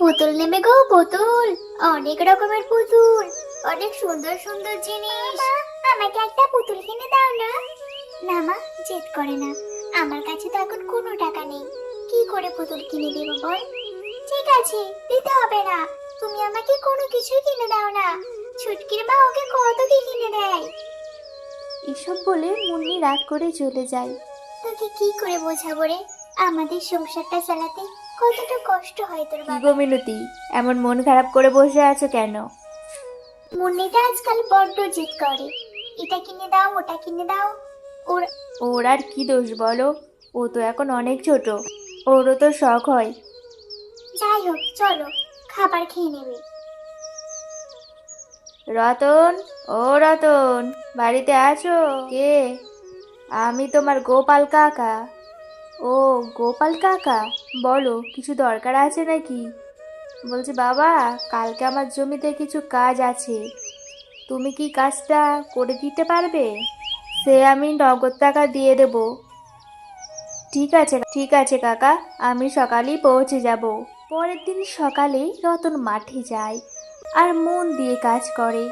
পুতুল নেবে গো পুতুল, অনেক রকমের পুতুল, অনেক সুন্দর সুন্দর জিনিস। আমাকে একটা পুতুল কিনে দাও না। না মা, জেদ করে না। আমার কাছে তো এখন কোনো টাকা নেই, কি করে পুতুল কিনে দেব বল? ঠিক আছে, দিতে হবে না। তুমি আমাকে কোনো কিছুই কিনে দাও না। ছুটকির মা ওকে কত কি কিনে দেয়। এসব বলে মুন্নি রাগ করে চলে যায়। তোকে কি করে বোঝাবো রে, আমাদের সংসারটা চালাতে কতটা কষ্ট হয় তোর কি বাবা। গো মিনতি, এমন মন খারাপ করে বসে আছো কেন? মুন্নিটা আজকাল বড্ড জিদ করে, এটা কিনে দাও ওটা কিনে দাও। ওর ওর আর কি দোষ বলো? ও তো এখন অনেক ছোট, ওরও তো শখ হয়। যাই হোক, চলো খাবার খেয়ে নেবে। রতন, ও রতন, বাড়িতে আছো? কে? আমি তোমার গোপাল কাকা। ও, গোপাল কাকা, বলো কিছু দরকার আছে নাকি? বলছি বাবা, কালকে আমার জমিতে কিছু কাজ আছে, তুমি কি কাজটা করে দিতে পারবে? সে আমি নগদ টাকা দিয়ে দেব। ঠিক আছে কাকা, আমি সকালেই পৌঁছে যাব। পরের দিন সকালে রতন মাঠে যায় আর মন দিয়ে কাজ করে।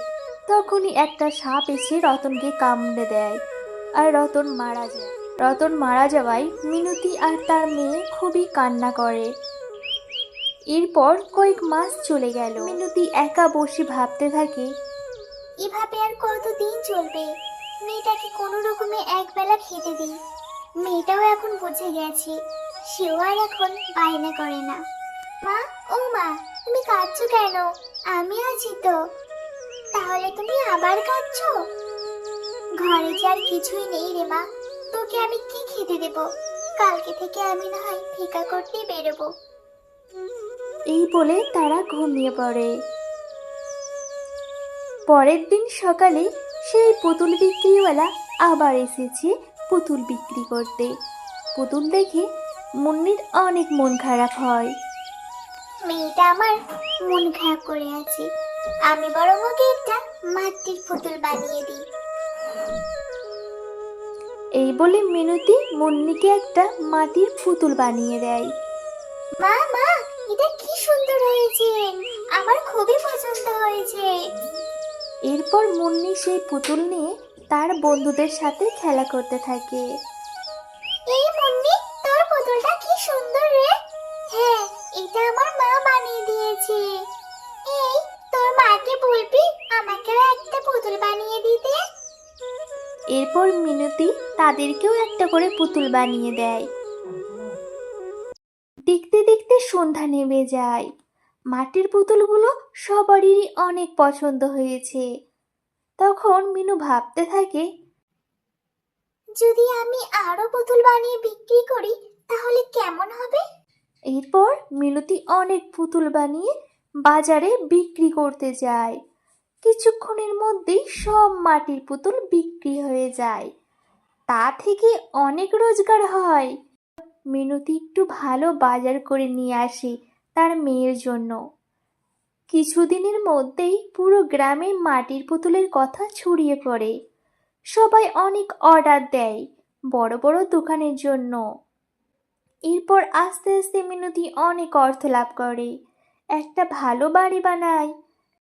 তখনই একটা সাপ এসে রতনকে কামড়ে দেয় আর রতন মারা যাওয়ায় মিনতি আর তার মেয়ে খুবই কান্না করে। এরপর কয়েক মাস চলে গেল। মিনতি একা বসে ভাবতে থাকে, এভাবে আর কতদিন চলবে? মেয়েটাকে কোনো রকমে একবেলা খেতে দিই। মেয়েটাও এখন বুঝে গেছে, সেও আর এখন বায়না করে না। মা, ও মা, তুমি কাঁদছো কেন? আমি আছি তো। তাহলে তুমি আবার কাঁদছো? ঘরে যে আর কিছুই নেই রে মা, তোকে আমি কি খেতে দেব? কালকে থেকে আমি না হয় ভিক্ষা করতেই বেরোবো। এই বলে তারা ঘুমিয়ে পড়ে। পরের দিন সকালে সেই পুতুল বিক্রিওয়ালা আবার এসেছে পুতুল বিক্রি করতে। পুতুল দেখে মুন্নির অনেক মন খারাপ হয়। মেয়েটা আমার মন খারাপ করে আছে, আমি বরং ওকে একটা মাটির পুতুল বানিয়ে দিই। এই বলে মিনতি মুন্নিকে একটা মাটির পুতুল বানিয়ে দেয়। মা মা, এটা কি সুন্দর হয়েছে, আমার খুবই পছন্দ হয়েছে। এরপর মুন্নি সেই পুতুল নিয়ে তার বন্ধুদের সাথে খেলা করতে থাকে। এই মুন্নি, তোর পুতুলটা কি সুন্দর রে। হ্যাঁ, এটা আমার মা বানিয়ে দিয়েছে। এই, তোর মাকে বলবি আমাকেও একটা পুতুল বানিয়ে দিতে। এরপর মিনতি তাদেরকেও একটা করে পুতুল বানিয়ে দেয়। দেখতে দেখতে সন্ধ্যা নেমে যায়। মাটির পুতুলগুলো সবারই অনেক পছন্দ হয়েছে। তখন মিনু ভাবতে থাকে, যদি আমি আরো পুতুল বানিয়ে বিক্রি করি তাহলে কেমন হবে? এরপর মিনতি অনেক পুতুল বানিয়ে বাজারে বিক্রি করতে যায়। কিছুক্ষণের মধ্যেই সব মাটির পুতুল বিক্রি হয়ে যায়। তা থেকে অনেক রোজগার হয়। মিনতি একটু ভালো বাজার করে নিয়ে আসে তার মেয়ের জন্য। কিছুদিনের মধ্যেই পুরো গ্রামে মাটির পুতুলের কথা ছড়িয়ে পড়ে। সবাই অনেক অর্ডার দেয় বড় বড় দোকানের জন্য। এরপর আস্তে আস্তে মিনতি অনেক অর্থ লাভ করে, একটা ভালো বাড়ি বানায়।